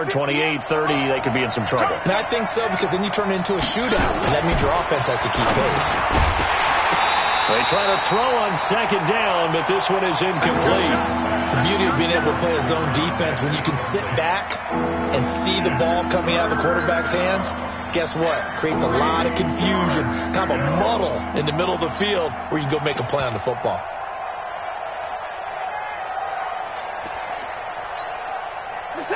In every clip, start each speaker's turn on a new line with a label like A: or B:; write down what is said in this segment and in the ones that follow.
A: score, 28-30, they could be in some trouble.
B: And I think so, because then you turn it into a shootout, and that means your offense has to keep pace.
A: They try to throw on second down, but this one is incomplete.
B: The beauty of being able to play a zone defense, when you can sit back and see the ball coming out of the quarterback's hands, guess what? Creates a lot of confusion, kind of a muddle in the middle of the field where you can go make a play on the football.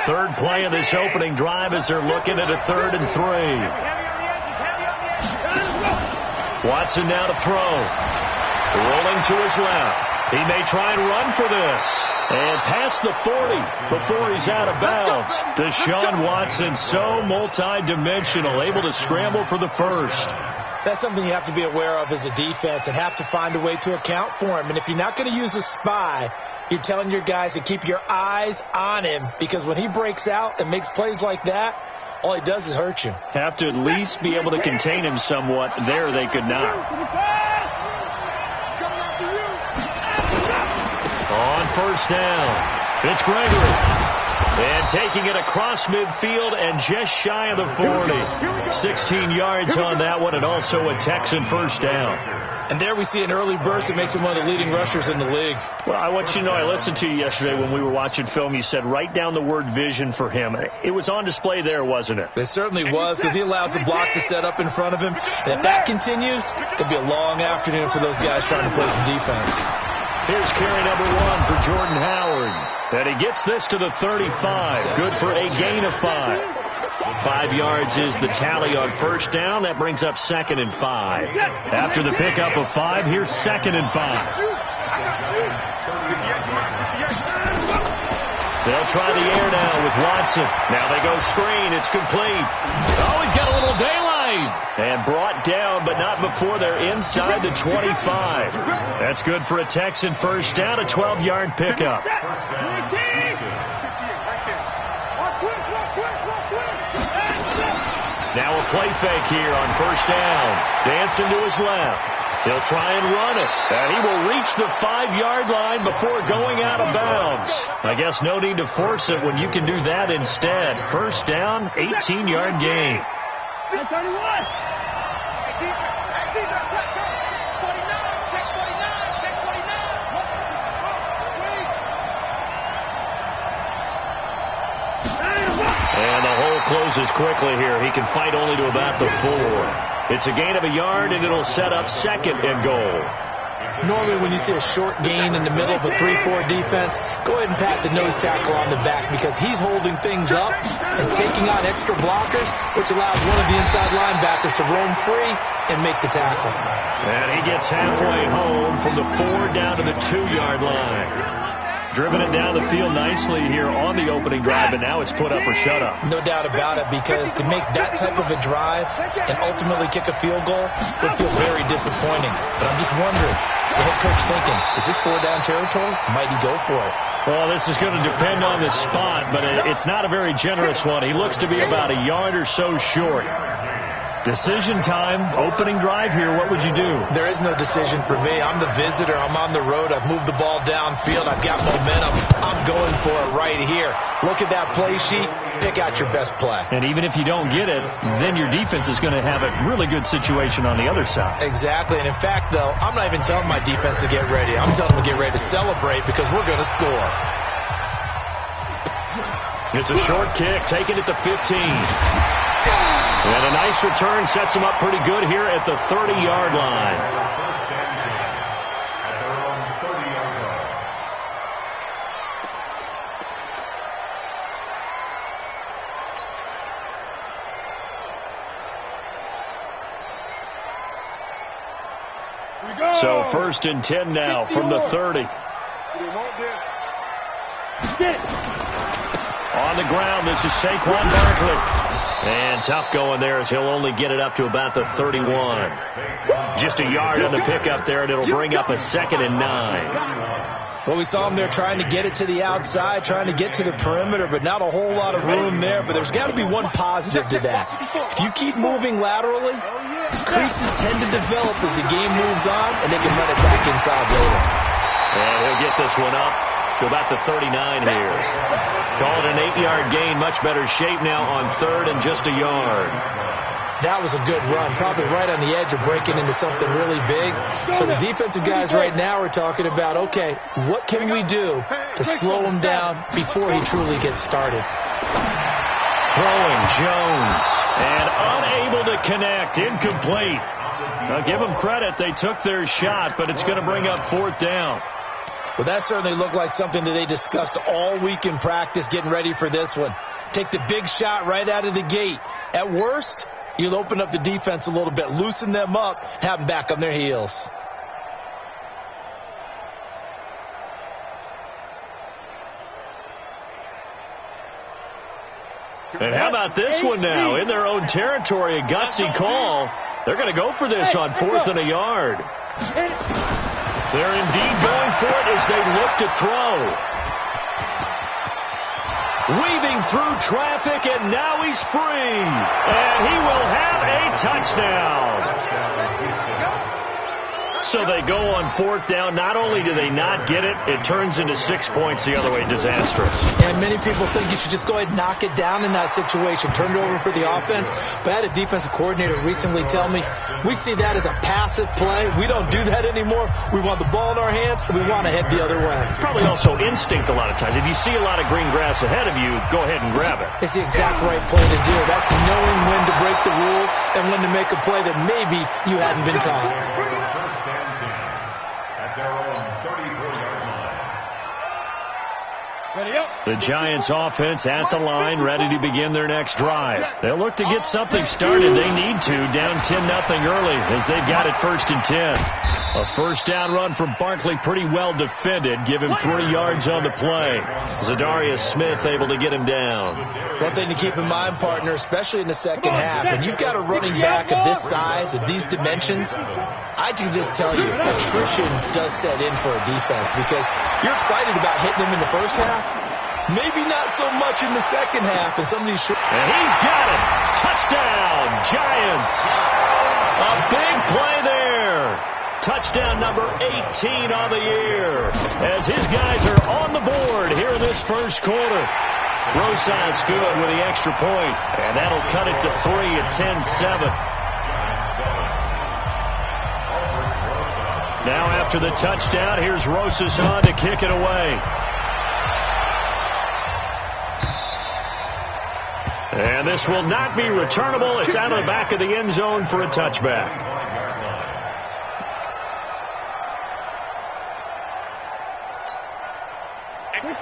A: Third play of this opening drive as they're looking at a 3rd and 3. Watson now to throw. Rolling to his left. He may try and run for this. And past the 40 before he's out of bounds. Deshaun Watson, so multi-dimensional, able to scramble for the first.
B: That's something you have to be aware of as a defense and have to find a way to account for him. And if you're not going to use a spy, you're telling your guys to keep your eyes on him, because when he breaks out and makes plays like that, all he does is hurt you.
A: Have to at least be able to contain him somewhat. There they could not. On first down, it's Gregory. And taking it across midfield and just shy of the 40. 16 yards on that one, and also a Texan first down.
B: And there we see an early burst that makes him one of the leading rushers in the league.
A: Well, I want you to know, I listened to you yesterday when we were watching film. You said write down the word vision for him. It was on display there, wasn't it?
B: It certainly was, because he allows the blocks to set up in front of him. And if that continues, it'll be a long afternoon for those guys trying to play some defense.
A: Here's carry number 1 for Jordan Howard. And he gets this to the 35. Good for a gain of 5. 5 yards is the tally on first down. That brings up 2nd and 5. After the pickup of 5, here's 2nd and 5. They'll try the air now with Watson. Now they go screen. It's complete. Oh, he's got a little daylight. And brought down, but not before they're inside the 25. That's good for a Texan first down, a 12-yard pickup. Now a play fake here on first down. Dancing to his left. He'll try and run it. And he will reach the 5-yard line before going out of bounds. I guess no need to force it when you can do that instead. First down, 18-yard gain. And the hole closes quickly here. He can fight only to about the 4. It's a gain of a yard, and it'll set up 2nd and goal.
B: Normally when you see a short gain in the middle of a 3-4 defense, go ahead and pat the nose tackle on the back, because he's holding things up and taking on extra blockers, which allows one of the inside linebackers to roam free and make the tackle.
A: And he gets halfway home from the 4 down to the 2-yard line. Driven it down the field nicely here on the opening drive, and now it's put up or shut up.
B: No doubt about it, because to make that type of a drive and ultimately kick a field goal would feel very disappointing. But I'm just wondering, is the head coach thinking, is this 4-down territory? Might he go for it?
A: Well, this is going to depend on the spot, but it's not a very generous one. He looks to be about a yard or so short. Decision time, opening drive here. What would you do?
B: There is no decision for me. I'm the visitor. I'm on the road. I've moved the ball downfield. I've got momentum. I'm going for it right here. Look at that play sheet. Pick out your best play.
A: And even if you don't get it, then your defense is going to have a really good situation on the other side.
B: Exactly. And in fact, though, I'm not even telling my defense to get ready. I'm telling them to get ready to celebrate, because we're going to score.
A: It's a short kick, taken at the 15. And a nice return sets him up pretty good here at the 30-yard line. So 1st and 10 now from the 30. On the ground, this is Saquon Barkley. And tough going there, as he'll only get it up to about the 31. Just a yard on the pickup there, and it'll bring up a 2nd and 9.
B: Well, we saw him there trying to get it to the outside, trying to get to the perimeter, but not a whole lot of room there. But there's got to be one positive to that. If you keep moving laterally, creases tend to develop as the game moves on, and they can run it back inside later.
A: And he'll get this one up to about the 39 here. Call it an 8-yard gain. Much better shape now on third and just a yard.
B: That was a good run, probably right on the edge of breaking into something really big. So the defensive guys right now are talking about, okay, what can we do to slow him down before he truly gets started?
A: Throwing Jones, and unable to connect, incomplete. Now give them credit, they took their shot, but it's going to bring up fourth down.
B: Well, that certainly looked like something that they discussed all week in practice getting ready for this one. Take the big shot right out of the gate. At worst, you'll open up the defense a little bit, loosen them up, have them back on their heels.
A: And how about this one now? In their own territory, a gutsy call. They're going to go for this on fourth and a yard. They're indeed going for it as they look to throw. Weaving through traffic, and now he's free. And he will have a touchdown. So they go on fourth down. Not only do they not get it, it turns into 6 points the other way. Disastrous.
B: And many people think you should just go ahead and knock it down in that situation. Turn it over for the offense. But I had a defensive coordinator recently tell me, we see that as a passive play. We don't do that anymore. We want the ball in our hands, and we want to head the other way.
A: Probably also instinct a lot of times. If you see a lot of green grass ahead of you, go ahead and grab it.
B: It's the exact right play to do. That's knowing when to break the rules and when to make a play that maybe you hadn't been taught.
A: The Giants offense at the line, ready to begin their next drive. They'll look to get something started. They need to, down 10-0 early as they've got it 1st and 10. A first down run from Barkley, pretty well defended. Give him 3 yards on the play. Zadarius Smith able to get him down.
B: One thing to keep in mind, partner, especially in the second half, when you've got a running back of this size, of these dimensions, I can just tell you, attrition does set in for a defense because you're excited about hitting him in the first half. Maybe not so much in the second half. And some of these
A: and he's got it. Touchdown, Giants. A big play there. Touchdown number 18 on the year as his guys are on the board here in this first quarter. Rosas good with the extra point, and that'll cut it to 3 at 10-7. Now after the touchdown, here's Rosas on to kick it away. And this will not be returnable. It's out of the back of the end zone for a touchback.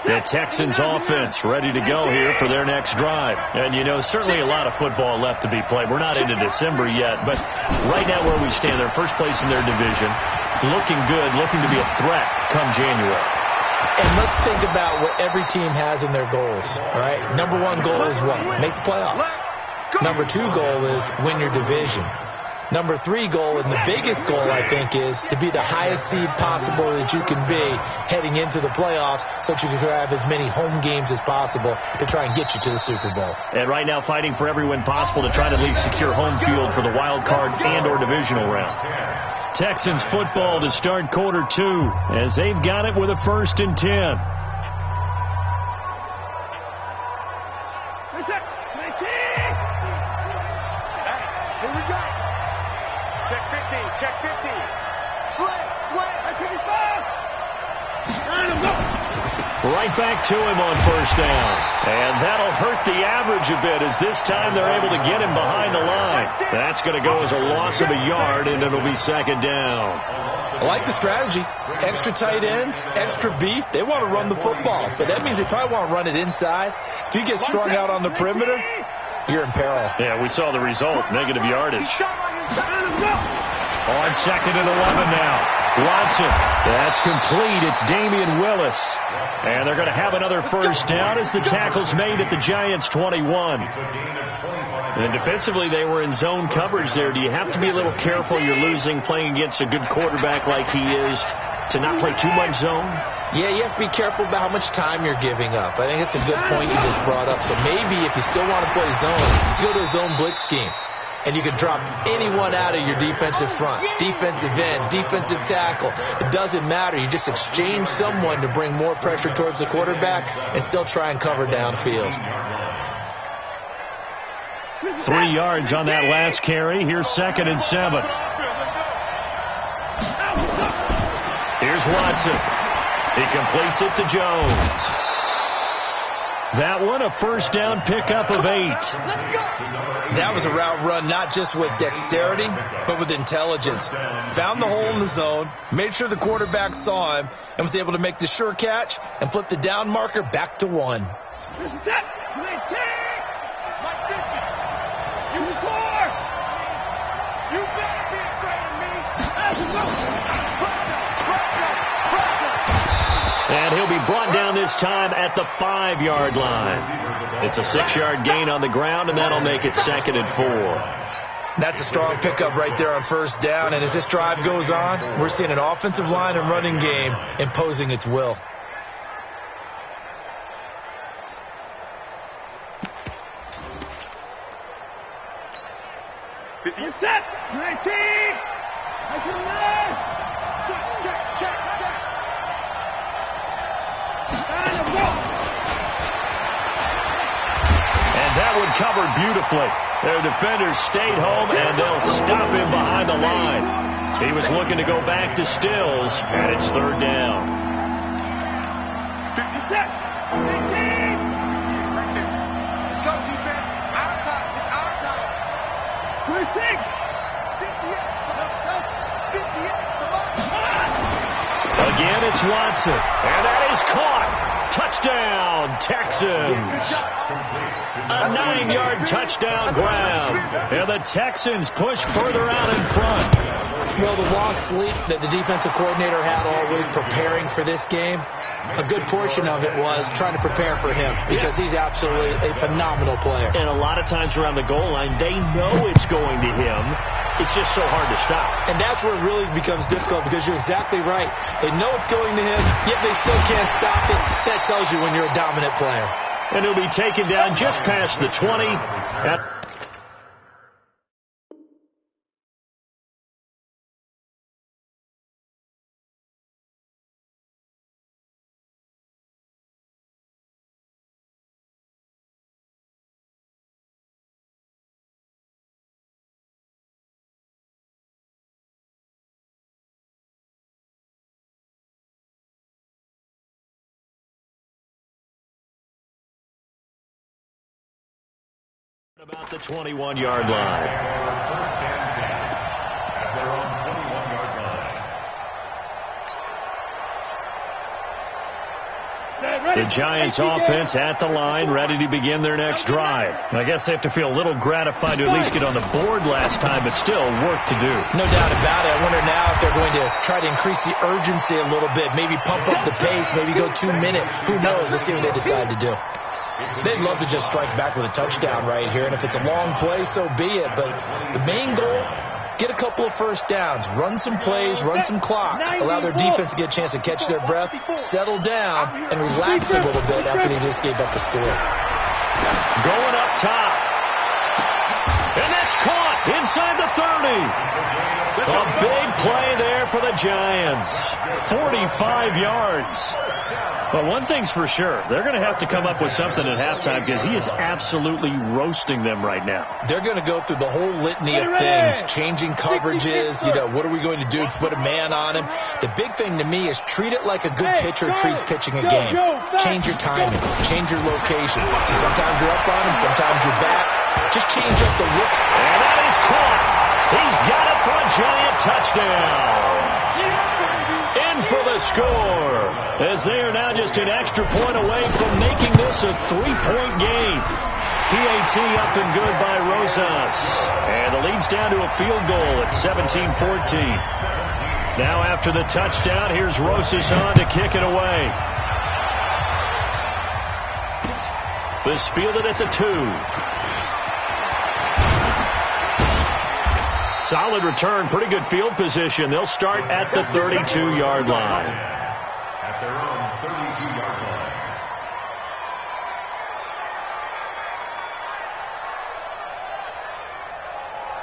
A: The Texans offense ready to go here for their next drive. And, you know, certainly a lot of football left to be played. We're not into December yet, but right now where we stand, they're first place in their division. Looking good, looking to be a threat come January.
B: And let's think about what every team has in their goals, all right? Number 1 goal is what? Make the playoffs. Number 2 goal is win your division. Number 3 goal, and the biggest goal, I think, is to be the highest seed possible that you can be heading into the playoffs so that you can have as many home games as possible to try and get you to the Super Bowl.
A: And right now fighting for every win possible to try to at least secure home field for the wild card and or divisional round. Texans football to start quarter 2 as they've got it with a 1st and 10. Right back to him on first down. And that'll hurt the average a bit as this time they're able to get him behind the line. That's going to go as a loss of a yard, and it'll be 2nd down.
B: I like the strategy. Extra tight ends, extra beef. They want to run the football, but that means they probably want to run it inside. If you get strung out on the perimeter, you're in peril.
A: Yeah, we saw the result, negative yardage. On 2nd and 11 now. Watson, that's complete. It's Damian Willis. And they're going to have another first down as the tackle's made at the Giants' 21. And defensively, they were in zone coverage there. Do you have to be a little careful? You're losing, playing against a good quarterback like he is, to not play too much zone?
B: Yeah, you have to be careful about how much time you're giving up. I think it's a good point you just brought up. So maybe if you still want to play zone, you go to a zone blitz scheme. and you can drop anyone out of your defensive front, defensive end, defensive tackle. It doesn't matter. You just exchange someone to bring more pressure towards the quarterback and still try and cover downfield.
A: 3 yards on that last carry. Here's 2nd and 7. Here's Watson. He completes it to Jones. That one, a first down pickup of 8.
B: That was a route run not just with dexterity, but with intelligence. Found the hole in the zone, made sure the quarterback saw him, and was able to make the sure catch and flip the down marker back to 1.
A: And he'll be brought down this time at the 5-yard line. It's a 6-yard gain on the ground, and that'll make it 2nd and 4.
B: That's a strong pickup right there on first down. And as this drive goes on, we're seeing an offensive line and running game imposing its will.
C: Set, 19. Check.
A: And that one covered beautifully. Their defenders stayed home, and they'll stop him behind the line. He was looking to go back to Stills, and it's 3rd down.
C: 50 set, 18. Let's go, defense. Our time. It's our time. 26. 58.
A: Again, it's Watson. And that is caught. Touchdown, Texans. A 9-yard touchdown grab. And the Texans push further out in front.
B: Well, the lost sleep that the defensive coordinator had all week preparing for this game, a good portion of it was trying to prepare for him because he's absolutely a phenomenal player.
A: And a lot of times around the goal line, they know it's going to him. It's just so hard to stop.
B: And that's where it really becomes difficult because you're exactly right. They know it's going to him, yet they still can't stop it. That tells you when you're a dominant player.
A: And he'll be taken down just past the 20 at about the 21-yard line.
D: First and 10 at their own 21-yard line.
A: The Giants offense at the line, ready to begin their next drive. I guess they have to feel a little gratified to at least get on the board last time, but still work to do.
B: No doubt about it. I wonder now if they're going to try to increase the urgency a little bit, maybe pump up the pace, maybe go 2 minute. Who knows? Let's see what they decide to do. They'd love to just strike back with a touchdown right here, and if it's a long play, so be it. But the main goal, get a couple of first downs, run some plays, run some clock, allow their defense to get a chance to catch their breath, settle down, and relax a little bit after they just gave up a score.
A: Going up top. And that's caught inside the 30. A big play there for the Giants. 45 yards. But one thing's for sure, they're going to have to come up with something at halftime because he is absolutely roasting them right now.
B: They're going to go through the whole litany of things, changing coverages, what are we going to do to put a man on him? The big thing to me is treat it like a good pitcher treats pitching a game. Change your timing, change your location. So sometimes you're up on him, sometimes you're back. Just change up the looks.
A: And that is caught. He's got it for a Giant touchdown. In for the score, as they are now just an extra point away from making this a 3-point game. PAT up and good by Rosas. And the lead's down to a field goal at 17-14. Now after the touchdown, here's Rosas on to kick it away. This fielded at the 2. Solid return, pretty good field position. They'll start at the 32-yard line.
D: At their own 32-yard line.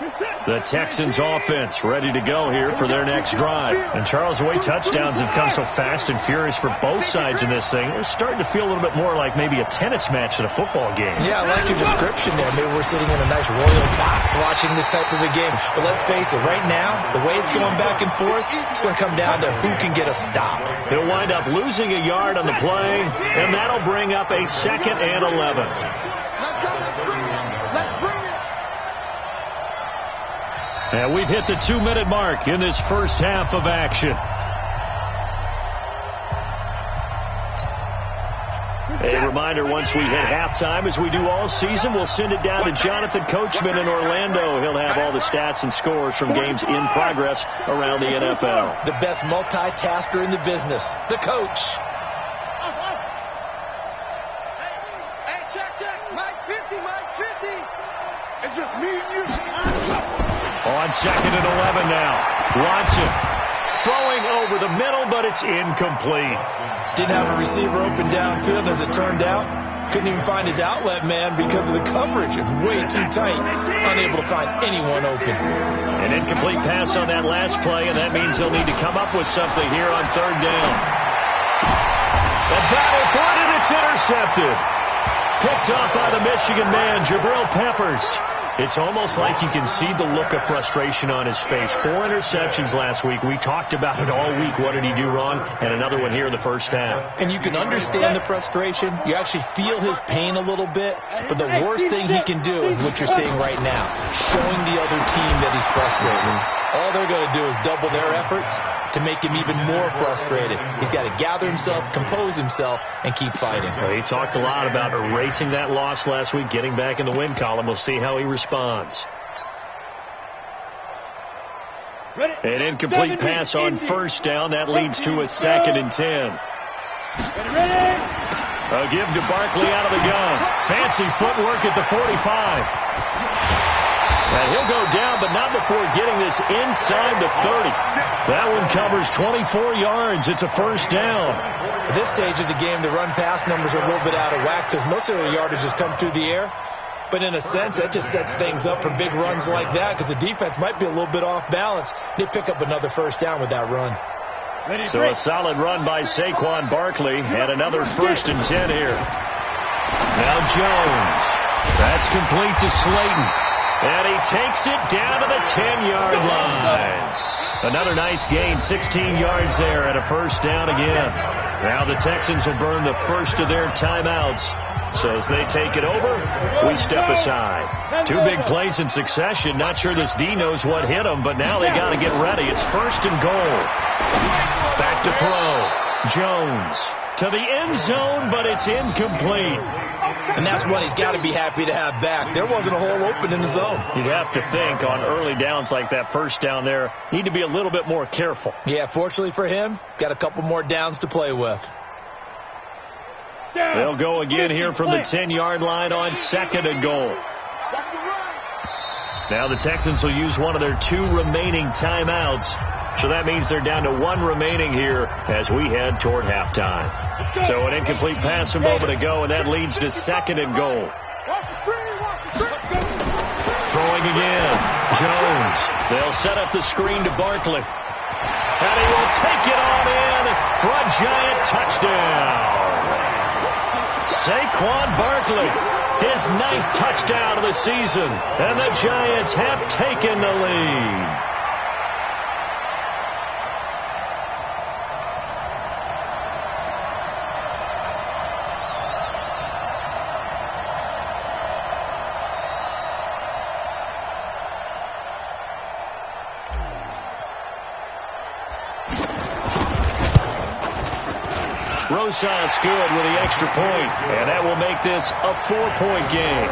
A: The Texans offense ready to go here for their next drive. And Charles, the way touchdowns have come so fast and furious for both sides in this thing, it's starting to feel a little bit more like maybe a tennis match at a football game.
B: Yeah, I like your description there. Maybe we're sitting in a nice royal box watching this type of a game. But let's face it, right now, the way it's going back and forth, it's going to come down to who can get a stop.
A: He'll wind up losing a yard on the play, and that'll bring up a 2nd and 11.
C: Let's go. Let's bring it. Let's bring it.
A: And we've hit the 2-minute mark in this first half of action. A reminder, once we hit halftime, as we do all season, we'll send it down to Jonathan Coachman in Orlando. He'll have all the stats and scores from games in progress around the NFL.
B: The best multitasker in the business, the coach.
C: Hey, check. Mike 50, Mike 50. It's just me and you.
A: On 2nd and 11 now. Watson throwing over the middle, but it's incomplete.
B: Didn't have a receiver open downfield, as it turned out. Couldn't even find his outlet man because of the coverage. It was way too tight. Unable to find anyone open.
A: An incomplete pass on that last play, and that means they'll need to come up with something here on 3rd down. The battle for it, and it's intercepted. Picked off by the Michigan man, Jabril Peppers. It's almost like you can see the look of frustration on his face. 4 interceptions last week. We talked about it all week. What did he do wrong? And another one here in the first half.
B: And you can understand the frustration. You actually feel his pain a little bit. But the worst thing he can do is what you're seeing right now, showing the other team that he's frustrated. All they're going to do is double their efforts to make him even more frustrated. He's got to gather himself, compose himself, and keep fighting.
A: Well, he talked a lot about erasing that loss last week, getting back in the win column. We'll see how he responds. An incomplete pass on 1st down. That leads to a 2nd and 10. A give to Barkley out of the gun. Fancy footwork at the 45. And he'll go down, but not before getting this inside the 30. That one covers 24 yards. It's a 1st down.
B: At this stage of the game, the run-pass numbers are a little bit out of whack because most of the yardage has come through the air. But in a sense, that just sets things up for big runs like that because the defense might be a little bit off balance. They pick up another 1st down with that run.
A: So a solid run by Saquon Barkley and another 1st and 10 here. Now Jones. That's complete to Slayton. And he takes it down to the 10-yard line. Another nice gain, 16 yards there and a 1st down again. Now the Texans will burn the first of their timeouts. So as they take it over, we step aside. 2 big plays in succession. Not sure this D knows what hit him, but now they got to get ready. It's 1st and goal. Back to throw. Jones to the end zone, but it's incomplete.
B: And that's one he's got to be happy to have back. There wasn't a hole open in the zone.
A: You'd have to think on early downs like that 1st down there, need to be a little bit more careful.
B: Yeah, fortunately for him, got a couple more downs to play with.
A: They'll go again here from the 10-yard line on 2nd and goal. Now the Texans will use one of their 2 remaining timeouts. So that means they're down to 1 remaining here as we head toward halftime. So an incomplete pass a moment ago, and that leads to 2nd and goal. Throwing again. Jones. They'll set up the screen to Barkley. And he will take it on in for a giant touchdown. Saquon Barkley, his 9th touchdown of the season, and the Giants have taken the lead. Rosas good with the extra point, and that will make this a 4-point game.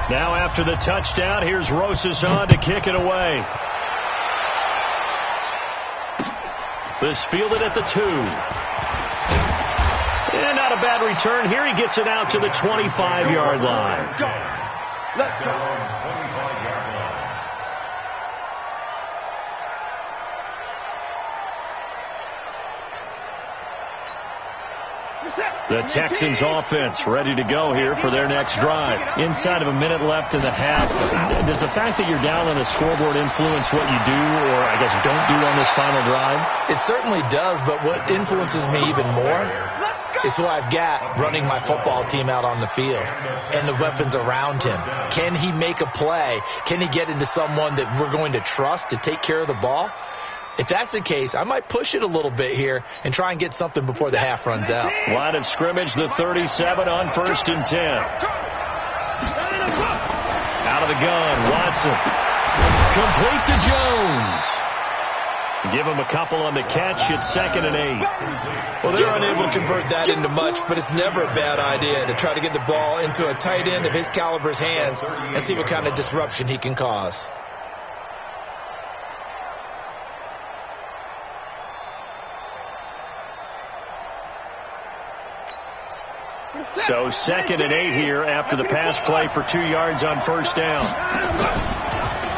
A: Now after the touchdown, here's Rosas on to kick it away. This fielded at the 2. And not a bad return. Here he gets it out to the 25-yard line.
C: Let's go. Let's go.
A: The Texans offense ready to go here for their next drive. Inside of a minute left in the half, does the fact that you're down on the scoreboard influence what you do or, I guess, don't do on this final drive?
B: It certainly does, but what influences me even more is who I've got running my football team out on the field and the weapons around him. Can he make a play? Can he get into someone that we're going to trust to take care of the ball? If that's the case, I might push it a little bit here and try and get something before the half runs out.
A: Line of scrimmage, the 37 on 1st and 10. Out of the gun, Watson. Complete to Jones. Give him a couple on the catch. It's 2nd and 8.
B: Well, they're unable to convert that into much, but it's never a bad idea to try to get the ball into a tight end of his caliber's hands and see what kind of disruption he can cause.
A: So 2nd and 8 here after the pass play for 2 yards on 1st down.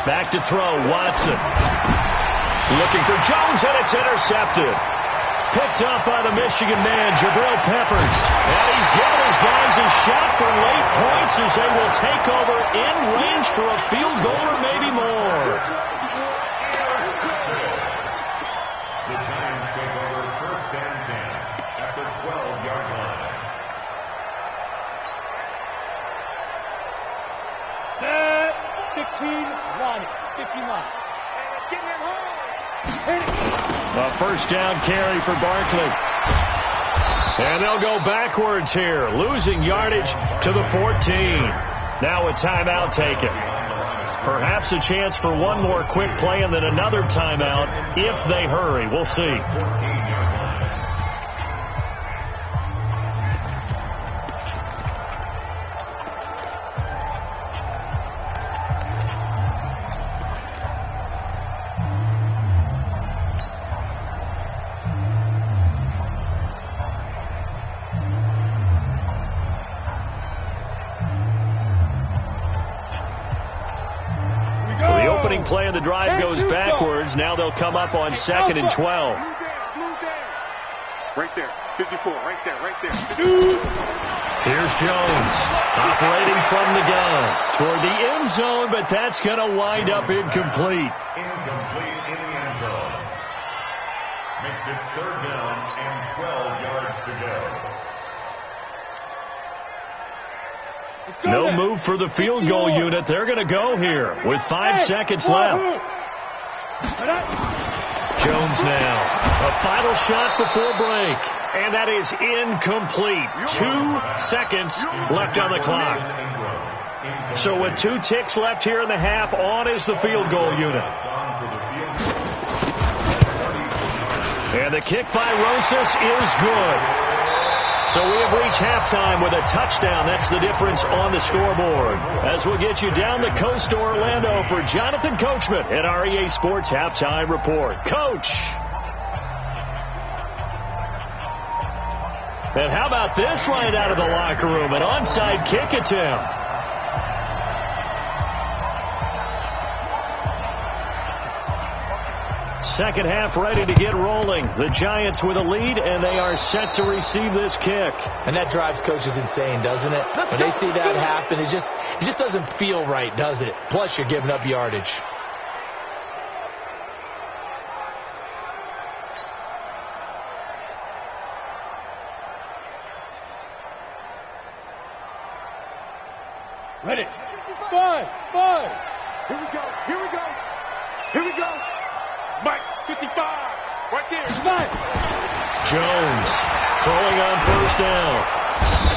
A: Back to throw, Watson. Looking for Jones, and it's intercepted. Picked up by the Michigan man, Jabril Peppers. And he's given his guys a shot for late points as they will take over in range for a field goal or maybe more.
D: The Giants take over 1st and 10 at the 12-yard line.
C: Set. 15-1. 15-1. It's getting them home.
A: A 1st down carry for Barkley. And they'll go backwards here, losing yardage to the 14. Now a timeout taken. Perhaps a chance for one more quick play and then another timeout if they hurry. We'll see. Play of the drive goes backwards. Now they'll come up on 2nd and 12.
C: Right there. 54. Right there. Right there.
A: Here's Jones operating from the gun toward the end zone, but that's going to wind up incomplete.
D: Incomplete in the end zone. Makes it 3rd down and 12 yards to go.
A: No move for the field goal unit. They're going to go here with 5 seconds left. Jones now. A final shot before break. And that is incomplete. 2 seconds left on the clock. So with 2 ticks left here in the half, on is the field goal unit. And the kick by Rosas is good. So we have reached halftime with a touchdown. That's the difference on the scoreboard. As we'll get you down the coast to Orlando for Jonathan Coachman at our EA Sports Halftime Report. Coach! And how about this right out of the locker room? An onside kick attempt. Second half ready to get rolling. The Giants with a lead, and they are set to receive this kick.
B: And that drives coaches insane, doesn't it? When they see that happen, it just doesn't feel right, does it? Plus, you're giving up yardage.
C: Ready. 5. Here we go. Here we go. Here we go. Mike, 55. Right there. Nice.
A: Jones throwing on 1st down.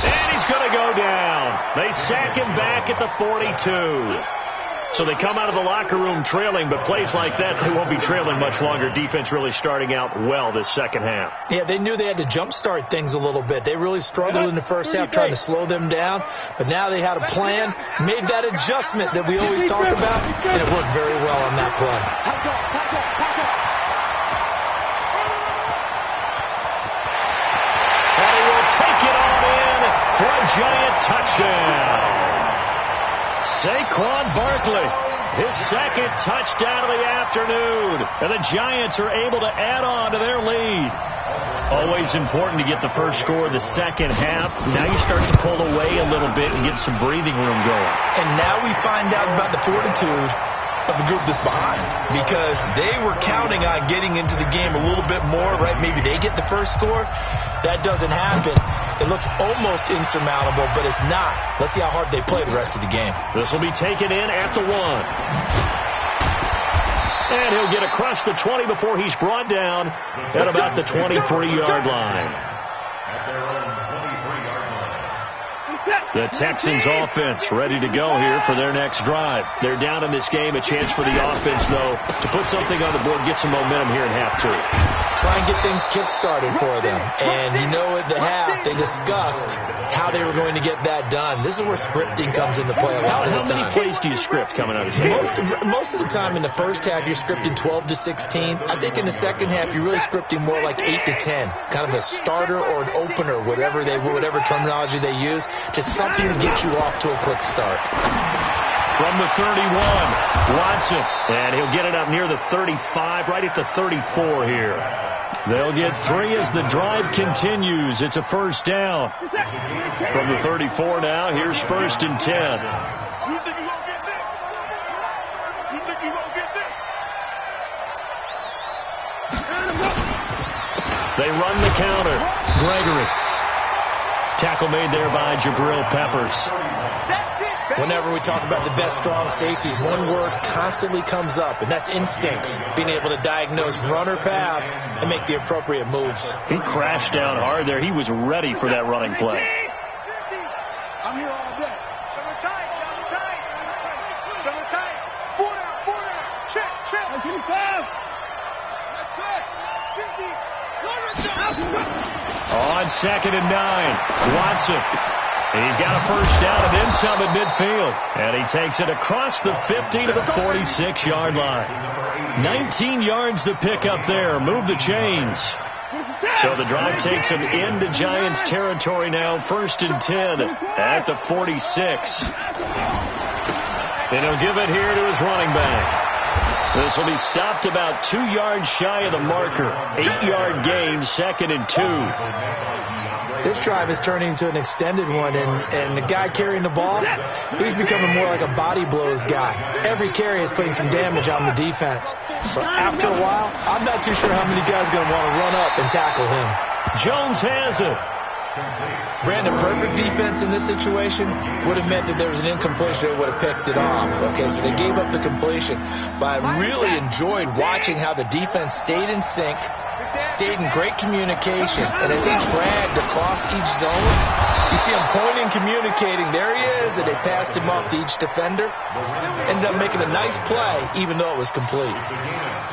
A: And he's going to go down. They sack him back at the 42. So they come out of the locker room trailing, but plays like that, they won't be trailing much longer. Defense really starting out well this second half.
B: Yeah, they knew they had to jumpstart things a little bit. They really struggled in the first half trying to slow them down, but now they had a plan, made that adjustment that we always talk about, and it worked very well on that play.
A: Giant touchdown. Saquon Barkley, his second touchdown of the afternoon. And the Giants are able to add on to their lead. Always important to get the first score of the second half. Now you start to pull away a little bit and get some breathing room going.
B: And now we find out about the fortitude of the group that's behind, because they were counting on getting into the game a little bit more, right? Maybe they get the first score. That doesn't happen. It looks almost insurmountable, but it's not. Let's see how hard they play the rest of the game.
A: This will be taken in at the 1. And he'll get across the 20 before he's brought down at about the 23-yard line.
D: At their own 23-yard line.
A: The Texans offense ready to go here for their next drive. They're down in this game. A chance for the offense, though, to put something on the board, get some momentum here in half 2.
B: Try and get things kick-started for them. And you know at the half, they discussed how they were going to get that done. This is where scripting comes into play a lot of the time.
A: How many plays do you script coming out of this?
B: Most of the time in the first half, you're scripting 12 to 16. I think in the second half, you're really scripting more like 8 to 10. Kind of a starter or an opener, whatever terminology they use. Just something to get you off to a quick start.
A: From the 31, Watson, and he'll get it up near the 35, right at the 34 here. They'll get 3 as the drive continues. It's a first down. From the 34 now, here's 1st and 10.
C: You think you won't get this? You think you won't get this?
A: They run the counter. Gregory. Tackle made there by Jabril Peppers.
B: Whenever we talk about the best strong safeties, one word constantly comes up, and that's instincts. Being able to diagnose run or pass and make the appropriate moves.
A: He crashed down hard there. He was ready for that running play.
C: I'm here all day. Double tight. Double tight. 4 down. Check. That's it. 50.
A: On 2nd and 9, Watson. He's got a first down and then some at midfield. And he takes it across the 50 to the 46-yard line. 19 yards to pick up there. Move the chains. So the drive takes him into Giants territory now. 1st and 10 at the 46. And he'll give it here to his running back. This will be stopped about 2 yards shy of the marker. 8-yard gain, 2nd and 2.
B: This drive is turning into an extended one, and the guy carrying the ball, he's becoming more like a body blows guy. Every carry is putting some damage on the defense. So after a while, I'm not too sure how many guys are going to want to run up and tackle him.
A: Jones has it.
B: Brandon, perfect defense in this situation would have meant that there was an incompletion. They would have picked it off. Okay, so they gave up the completion. But I really enjoyed watching how the defense stayed in sync, stayed in great communication, and as he dragged across each zone, you see him pointing, communicating. There he is, and they passed him off to each defender. Ended up making a nice play, even though it was complete.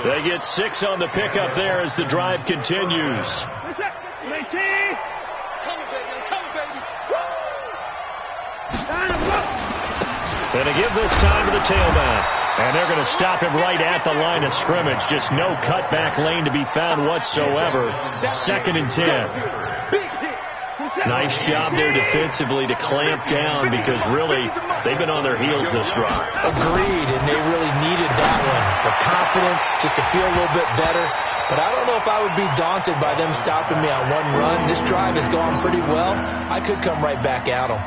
A: They get 6 on the pickup there as the drive continues. And to give this time to the tailback. And they're going to stop him right at the line of scrimmage. Just no cutback lane to be found whatsoever. 2nd and 10. Nice job there defensively to clamp down, because really they've been on their heels this drive.
B: Agreed, and they really needed that one for confidence, just to feel a little bit better. But I don't know if I would be daunted by them stopping me on one run. This drive has gone pretty well. I could come right back at them.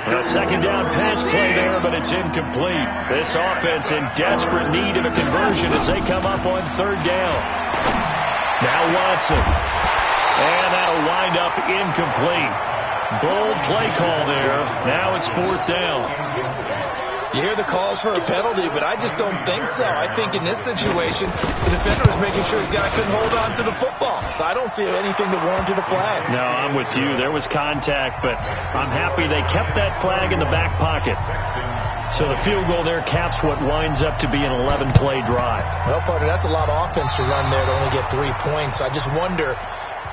A: A 2nd down pass play there, but it's incomplete. This offense in desperate need of a conversion as they come up on 3rd down. Now Watson. And that'll wind up incomplete. Bold play call there. Now it's 4th down.
B: You hear the calls for a penalty, but I just don't think so. I think in this situation, the defender was making sure his guy couldn't hold on to the football. So I don't see anything that warranted a flag.
A: No, I'm with you. There was contact, but I'm happy they kept that flag in the back pocket. So the field goal there caps what winds up to be an 11-play drive.
B: Well, partner, that's a lot of offense to run there to only get 3 points. So I just wonder,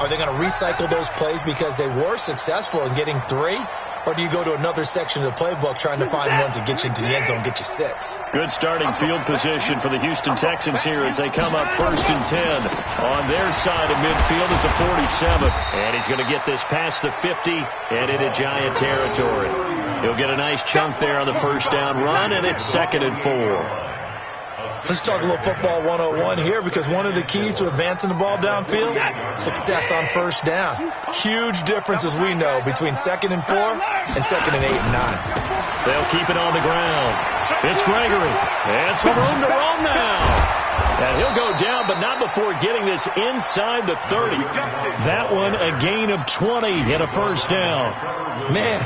B: are they going to recycle those plays because they were successful in getting 3? or do you go to another section of the playbook trying to find ones that get you into the end zone, get you 6?
A: Good starting field position for the Houston Texans here as they come up 1st and 10 on their side of midfield at the 47. And he's going to get this past the 50 and into Giant territory. He'll get a nice chunk there on the first down run, and it's 2nd and 4.
B: Let's talk a little football 101 here, because one of the keys to advancing the ball downfield, success on first down. Huge difference, as we know, between 2nd and 4 and 2nd and 8 and 9.
A: They'll keep it on the ground. It's Gregory. And some room to roam now. And he'll go down, but not before getting this inside the 30. That one a gain of 20 and a first down.
B: Man,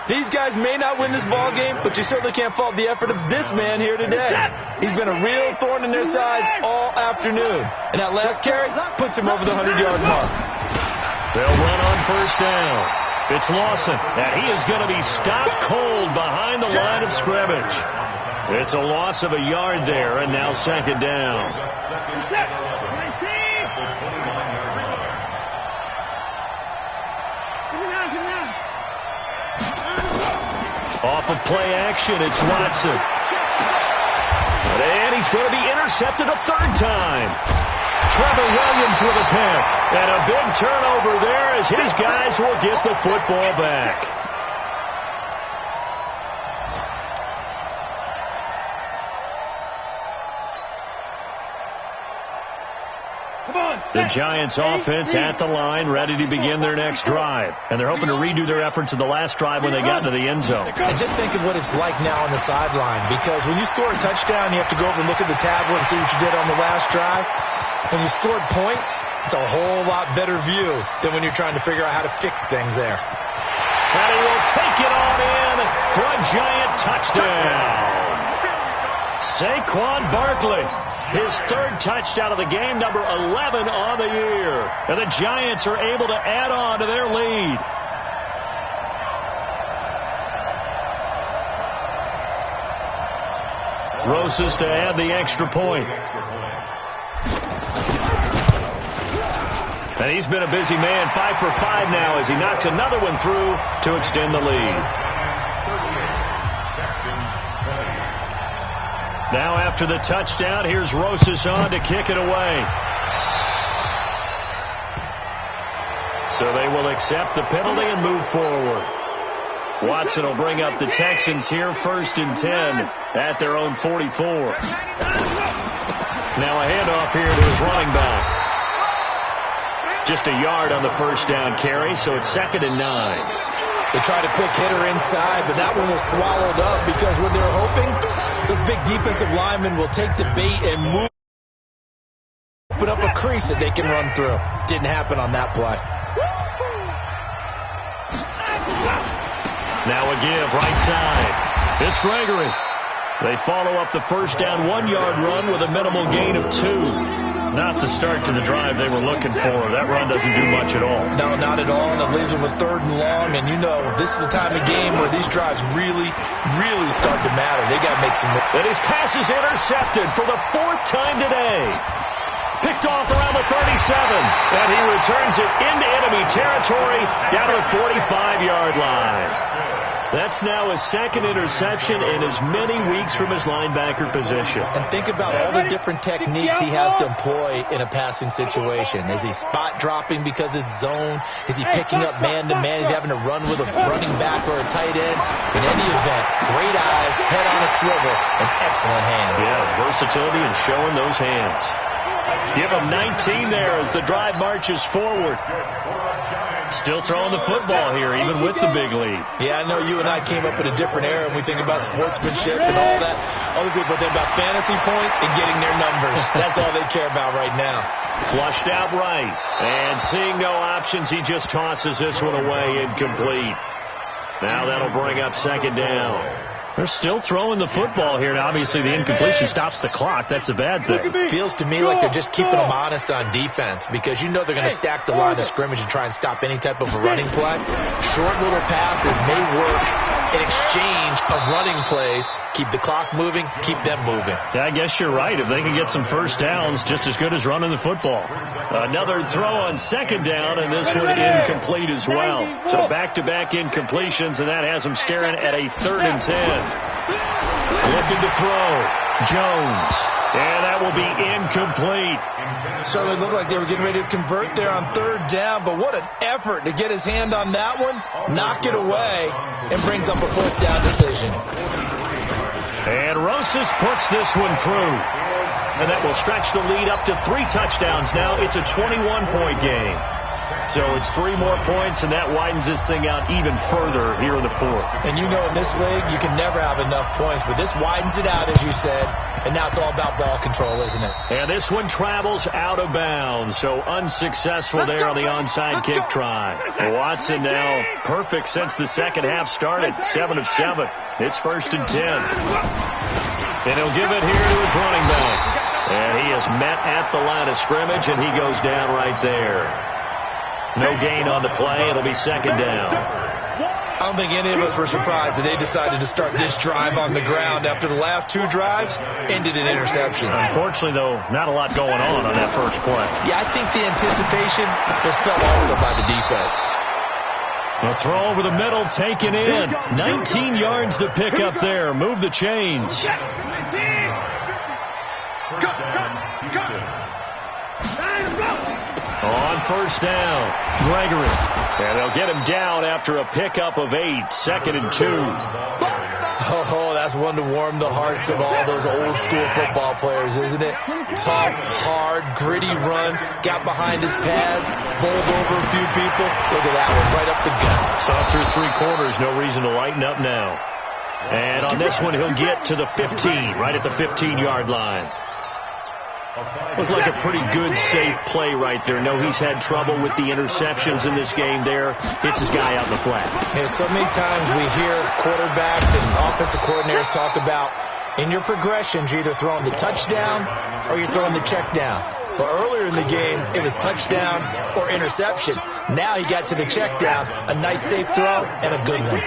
B: these guys may not win this ball game, but you certainly can't fault the effort of this man here today. He's been a real thorn in their sides all afternoon. And that last carry puts him over the 100-yard mark.
A: They'll run on first down. It's Lawson, and he is going to be stopped cold behind the line of scrimmage. It's a loss of a yard there, and now 2nd down. Off of play action, it's Watson. And he's going to be intercepted a 3rd time. Trevor Williams with a pick. And a big turnover there as his guys will get the football back. The Giants offense at the line, ready to begin their next drive. And they're hoping to redo their efforts of the last drive when they got into the end zone.
B: And just think of what it's like now on the sideline, because when you score a touchdown, you have to go over and look at the tablet and see what you did on the last drive. When you scored points, it's a whole lot better view than when you're trying to figure out how to fix things there.
A: And he will take it on in for a Giant touchdown. Saquon Barkley. His 3rd touchdown of the game, number 11 on the year. And the Giants are able to add on to their lead. Rosas to add the extra point. And he's been a busy man, 5 for 5 now as he knocks another one through to extend the lead. Now after the touchdown, here's Rosas on to kick it away. So they will accept the penalty and move forward. Watson will bring up the Texans here 1st and 10 at their own 44. Now a handoff here to his running back. Just a yard on the first down carry, so it's 2nd and 9.
B: They tried a quick hitter inside, but that one was swallowed up because when they were hoping, those big defensive linemen will take the bait and move, open up a crease that they can run through. Didn't happen on that play.
A: Now a give, right side. It's Gregory. They follow up the first down 1-yard run with a minimal gain of 2. Not the start to the drive they were looking for. That run doesn't do much at all.
B: No, not at all, and it leaves them with 3rd and long. And you know, this is the time of game where these drives really start to matter. They got to make some moves.
A: And his pass is intercepted for the 4th time today. Picked off around the 37, and he returns it into enemy territory down to the 45-yard line. That's now his 2nd interception in as many weeks from his linebacker position.
B: And think about all the different techniques he has to employ in a passing situation. Is he spot dropping because it's zone? Is he picking up man-to-man? Is he having to run with a running back or a tight end? In any event, great eyes, head on a swivel, and excellent hands.
A: Yeah, versatility and showing those hands. Give him 19 there as the drive marches forward. Still throwing the football here, even with the big lead.
B: Yeah, I know you and I came up in a different era, and we think about sportsmanship and all that. Other people think about fantasy points and getting their numbers. That's all they care about right now.
A: Flushed out right, and seeing no options, he just tosses this one away incomplete. Now that'll bring up 2nd down. They're still throwing the football here, and obviously the incompletion stops the clock. That's a bad thing.
B: It feels to me like they're just keeping them honest on defense because you know they're going to stack the line of scrimmage and try and stop any type of a running play. Short little passes may work in exchange of running plays. Keep the clock moving, keep them moving.
A: I guess you're right. If they can get some first downs, just as good as running the football. Another throw on second down, and this one incomplete as well. So back-to-back incompletions, and that has them staring at a 3rd and 10. Looking to throw. Jones. And that will be incomplete.
B: Certainly looked like they were getting ready to convert there on 3rd down, but what an effort to get his hand on that one, knock it away, and brings up a 4th down decision.
A: And Rosas puts this one through. And that will stretch the lead up to 3 touchdowns now. It's a 21-point game. So it's 3 more points, and that widens this thing out even further here in the 4th.
B: And you know in this league, you can never have enough points, but this widens it out, as you said, and now it's all about ball control, isn't it?
A: And this one travels out of bounds, so unsuccessful there on the onside kick try. Watson now perfect since the second half started, 7 of 7. It's 1st and 10. And he'll give it here to his running back. And he is met at the line of scrimmage, and he goes down right there. No gain on the play. It'll be 2nd down.
B: I don't think any of us were surprised that they decided to start this drive on the ground after the last 2 drives ended in interceptions.
A: Unfortunately, though, not a lot going on that first play.
B: Yeah, I think the anticipation was felt also by the defense.
A: A throw over the middle, taken in. 19 yards to pick up there. Move the chains. On 1st down, Gregory. And they'll get him down after a pickup of 8, 2nd and 2.
B: Oh, that's one to warm the hearts of all those old school football players, isn't it? Tough, hard, gritty run, got behind his pads, bowled over a few people. Look at that one, right up the gut.
A: Saw through 3 quarters, no reason to lighten up now. And on this one, he'll get to the 15, right at the 15-yard line. Looked like a pretty good, safe play right there. No, he's had trouble with the interceptions in this game there. Hits his guy out in the flat.
B: And so many times we hear quarterbacks and offensive coordinators talk about in your progressions, you're either throwing the touchdown or you're throwing the check down. But earlier in the game, it was touchdown or interception. Now he got to the check down, a nice safe throw, and a good one.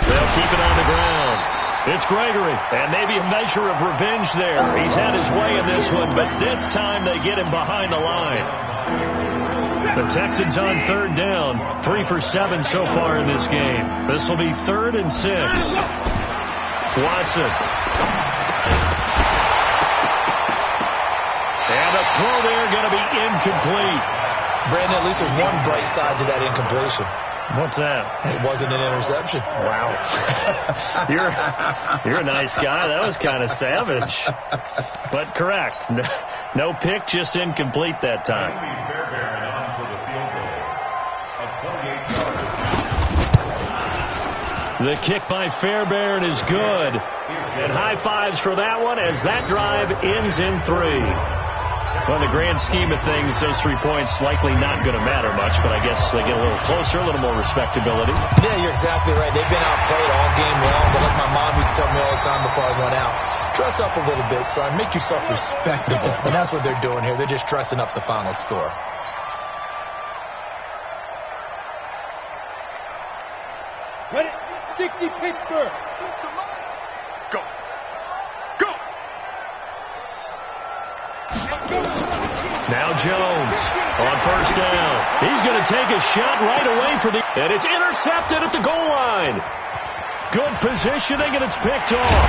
A: They'll keep it on the ground. It's Gregory, and maybe a measure of revenge there. He's had his way in this one, but this time they get him behind the line. The Texans on 3rd down, 3 for 7 so far in this game. This will be 3rd and 6. Watson. And a throw there going to be incomplete.
B: Brandon, at least there's one bright side to that incompletion.
A: What's that?
B: It wasn't an interception.
A: Wow. You're a nice guy. That was kind of savage. But correct. No pick, just incomplete that time. The kick by Fairbairn is good. And high fives for that one as that drive ends in 3. Well, in the grand scheme of things, those 3 points likely not going to matter much, but I guess they get a little closer, a little more respectability.
B: Yeah, you're exactly right. They've been outplayed all game long, but like my mom used to tell me all the time before I went out, dress up a little bit, son. Make yourself respectable. And that's what they're doing here. They're just dressing up the final score.
C: Ready? 60 Pittsburgh. Go. Go.
A: Now Jones on 1st down. He's going to take a shot right away for the... And it's intercepted at the goal line. Good positioning, and it's picked off.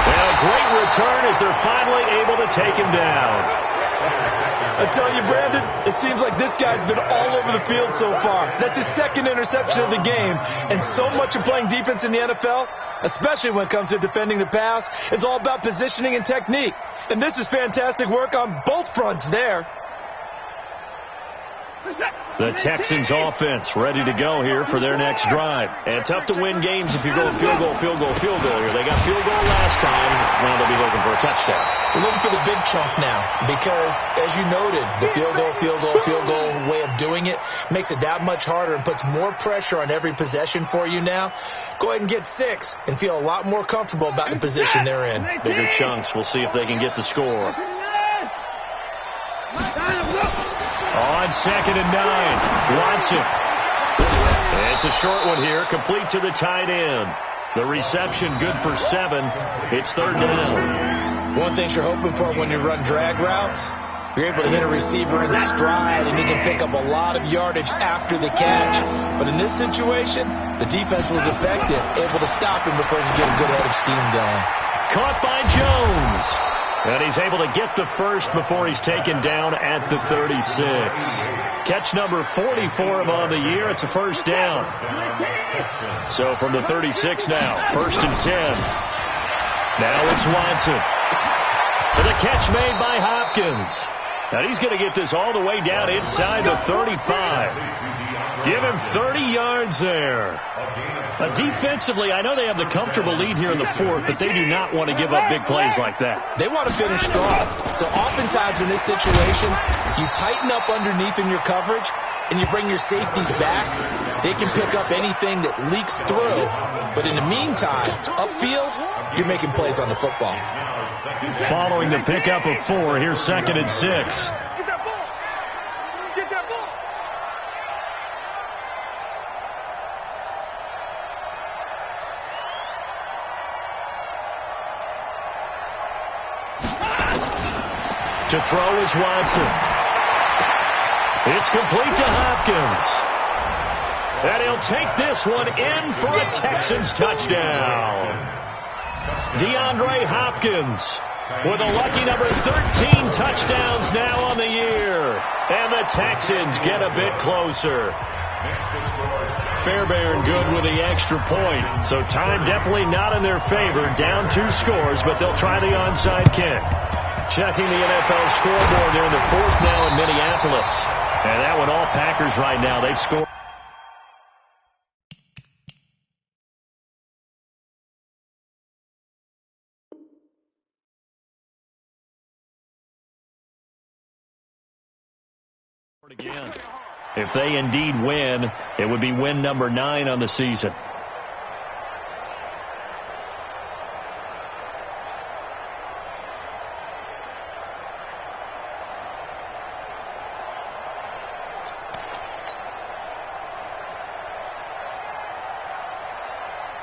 A: And a great return as they're finally able to take him down.
B: I tell you, Brandon, it seems like this guy's been all over the field so far. That's his 2nd interception of the game. And so much of playing defense in the NFL, especially when it comes to defending the pass, is all about positioning and technique. And this is fantastic work on both fronts there.
A: The Texans offense ready to go here for their next drive. And tough to win games if you're going field goal here. They got field goal last time. Now they'll be looking for a touchdown.
B: We're looking for the big chunk now because, as you noted, the field goal way of doing it makes it that much harder and puts more pressure on every possession for you now. Go ahead and get 6 and feel a lot more comfortable about the position they're in.
A: Bigger chunks. We'll see if they can get the score. On 2nd and 9, Watson. It's a short one here, complete to the tight end. The reception good for 7. It's 3rd down.
B: One thing you're hoping for when you run drag routes, you're able to hit a receiver in stride and he can pick up a lot of yardage after the catch. But in this situation, the defense was effective, able to stop him before he could get a good head of steam going.
A: Caught by Jones. And he's able to get the first before he's taken down at the 36. Catch number 44 of on the year. It's a first down. So from the 36 now, 1st and 10. Now it's Watson. For the catch made by Hopkins. And he's going to get this all the way down inside the 35. Give him 30 yards there. Defensively, I know they have the comfortable lead here in the 4th, but they do not want to give up big plays like that.
B: They want to finish strong. So oftentimes in this situation, you tighten up underneath in your coverage, and you bring your safeties back. They can pick up anything that leaks through. But in the meantime, upfield, you're making plays on the football.
A: Following the pickup of 4, here's 2nd and 6.
C: Get that ball! Get that ball!
A: To throw is Watson. It's complete to Hopkins. And he'll take this one in for a Texans touchdown. DeAndre Hopkins with a lucky number 13 touchdowns now on the year. And the Texans get a bit closer. Fairbairn good with the extra point. So time definitely not in their favor. Down 2 scores, but they'll try the onside kick. Checking the NFL scoreboard. They're in the 4th now in Minneapolis. And that one all Packers right now. They've scored. Again. If they indeed win, it would be win number 9 on the season.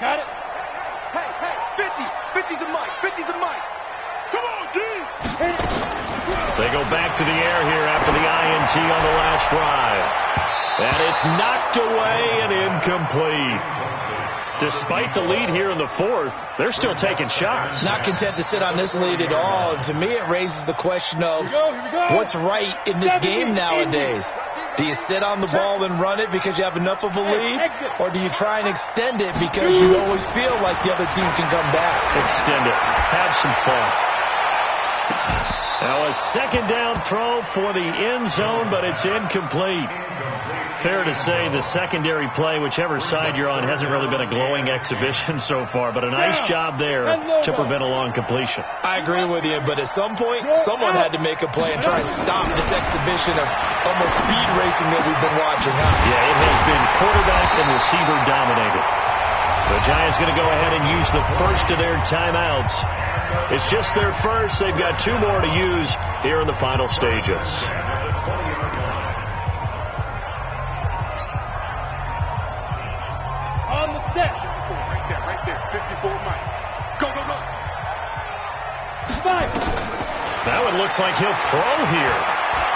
C: Got it? Hey, 50. 50's a mic. 50's a mic. Come on, D.
A: They go back to the air here after the INT on the last drive. And it's knocked away and incomplete. Despite the lead here in the 4th, they're still taking shots.
B: Not content to sit on this lead at all. And to me, it raises the question of what's right in this game nowadays. Do you sit on the ball and run it because you have enough of a lead? Or do you try and extend it because you always feel like the other team can come back?
A: Extend it. Have some fun. Now a 2nd down throw for the end zone, but it's incomplete. Fair to say the secondary play, whichever side you're on, hasn't really been a glowing exhibition so far, but a nice job there to prevent a long completion.
B: I agree with you, but at some point, someone had to make a play and try and stop this exhibition of almost speed racing that we've been watching.
A: Yeah, it has been quarterback and receiver dominated. The Giants going to go ahead and use the first of their timeouts. It's just their first. They've got 2 more to use here in the final stages.
C: On the set. Right there. 54 Mike. Go. Mike.
A: That one looks like he'll throw here.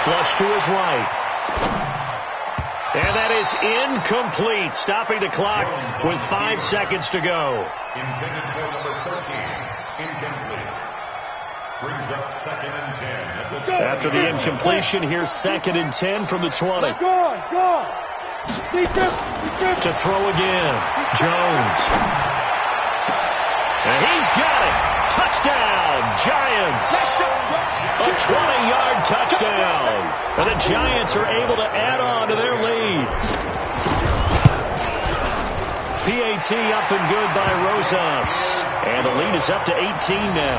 A: Flush to his right. And that is incomplete, stopping the clock with 5 seconds to go.
D: Intended for number 13. Incomplete. Brings up 2nd and 10.
A: After the incompletion, here's 2nd and 10 from the 20.
C: Go on. Defense.
A: To throw again. Jones. And he's got it. Touchdown, Giants. A 20-yard touchdown. And the Giants are able to add on to their lead. PAT up and good by Rosas. And the lead is up to 18 now.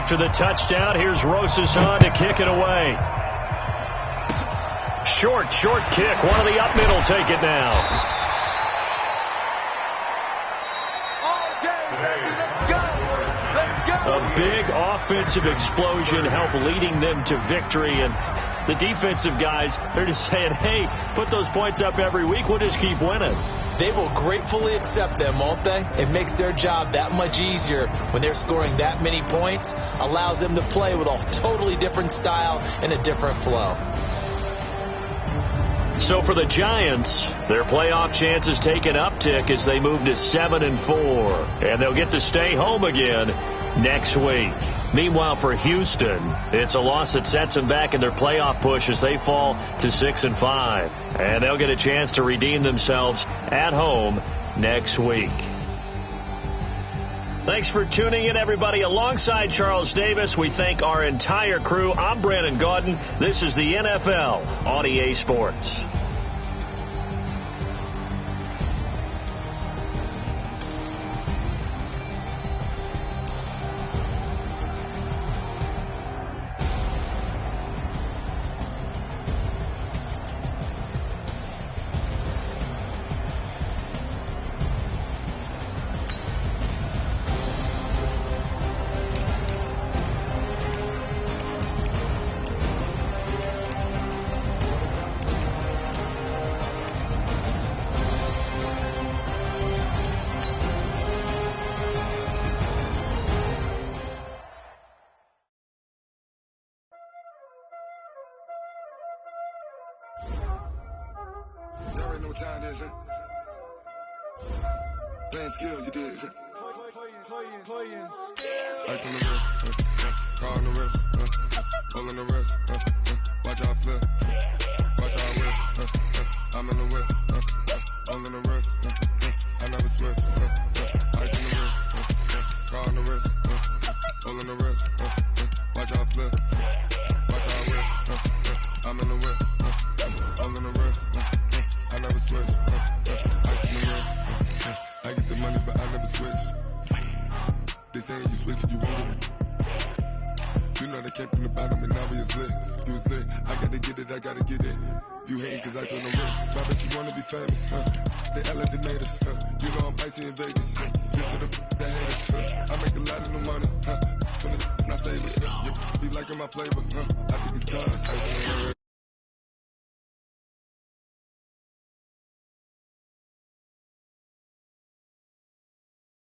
A: After the touchdown, here's Rosas to kick it away. Short kick. One of the up middle take it now. A big offensive explosion helped leading them to victory. And the defensive guys, they're just saying, hey, put those points up every week. We'll just keep winning.
B: They will gratefully accept them, won't they? It makes their job that much easier when they're scoring that many points. Allows them to play with a totally different style and a different flow.
A: So for the Giants, their playoff chances take an uptick as they move to 7-4. And they'll get to stay home again next week. Meanwhile, for Houston, it's a loss that sets them back in their playoff push as they fall to 6-5. And they'll get a chance to redeem themselves at home next week. Thanks for tuning in, everybody. Alongside Charles Davis, we thank our entire crew. I'm Brandon Gaudin. This is the NFL on EA Sports.
E: Playing skills, you did.
C: Playing
E: Ice on the wrist, car on the wrist, hole in the wrist, watch out flip, watch out whip, I'm in the whip, hole in the wrist, I never switch, ice on the wrist, car on the wrist, hole in the wrist, watch out flip, watch out whip, I'm in the whip, hole in the wrist, I never switch, ice on the wrist, I get the money but I never switch. They saying you switch it, you won't get it. You know they came from the bottom and now we is lit. You was lit, I gotta get it, I gotta get it. You hating cause I told them rich. Why bet you wanna be famous, They elevated us, You know I'm icy in Vegas, This to the that hate us, I make a lot of new money, When it's not saving, You be liking my flavor, I think it's cause ice on the wrist.